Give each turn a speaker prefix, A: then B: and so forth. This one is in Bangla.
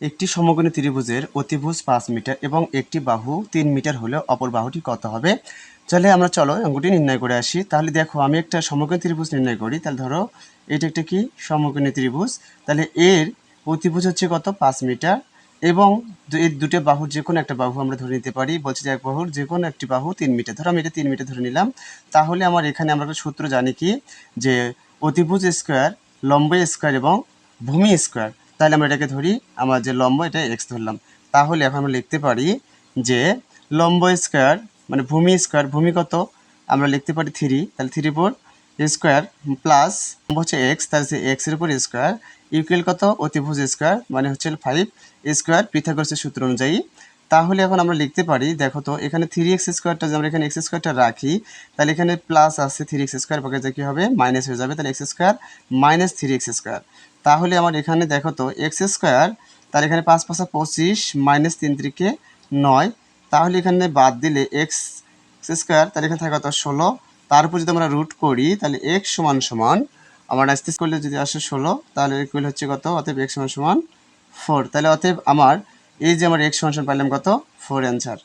A: একটি সমকোণী ত্রিভুজের অতিভুজ 5 মিটার এবং একটি বাহু 3 মিটার হলে অপর বাহুটি কত হবে? চলো অঙ্কটি নির্ণয় করে আসি। তাহলে দেখো আমি একটা সমকোণী ত্রিভুজ নির্ণয় করি। তাহলে ধরো এটা একটা কি সমকোণী ত্রিভুজ। তাহলে এর অতিভুজ হচ্ছে কত? 5 মিটার এবং এর দুটো বাহুর যে কোনো একটা বাহু আমরা ধরে নিতে পারি। বলছি যে এক বাহুর যে কোনো একটি বাহু 3 মিটার। ধরো আমি এটা 3 মিটার ধরে নিলাম। তাহলে আমার এখানে আমরা একটা সূত্র জানি কি যে অতিভুজ স্কোয়ার, লম্ব স্কোয়ার এবং ভূমি স্কোয়ার। তাহলে আমরা এটাকে ধরি, আমার যে লম্ব এটা এক্স ধরলাম। তাহলে এখন আমরা লিখতে পারি যে লম্ব স্কোয়ার মানে ভূমি স্কোয়ার, ভূমি কত আমরা লিখতে পারি 3, তাহলে 3/4 স্কোয়ার প্লাস লম্ব হচ্ছে এক্স, তাহলে এক্সের উপর স্কোয়ার ইকুয়াল কত? অতিভুজ স্কোয়ার মানে হচ্ছে 5 স্কোয়ার পিথাগোরাসের সূত্র অনুযায়ী। তাহলে এখন আমরা লিখতে পারি, দেখো তো এখানে 3x স্কোয়ারটা যদি আমরা এখানে এক্স স্কোয়ারটা রাখি, তাহলে এখানে প্লাস আছে 3x স্কোয়ার পাশে কী হবে? মাইনাস হয়ে যাবে। তাহলে x square minus 3x square. তাহলে আমার এখানে দেখো তো এক্স স্কোয়ার, তাহলে এখানে 5 5 25 মাইনাস 3 3 9। তাহলে এখানে বাদ দিলে এক্স স্কোয়ার, তাহলে এখানে থাকে কত? 16। তার উপর যদি আমরা রুট করি তাহলে এক্স সমান সমান আমার আস্তে করলে যদি আসে 16, তাহলে ইকুয়াল হচ্ছে কত? অতএব এক্স সমান সমান 4। তাহলে অতএব আমার এই যে আমার এক্স সমান পাইলাম কত? 4 অ্যান্সার।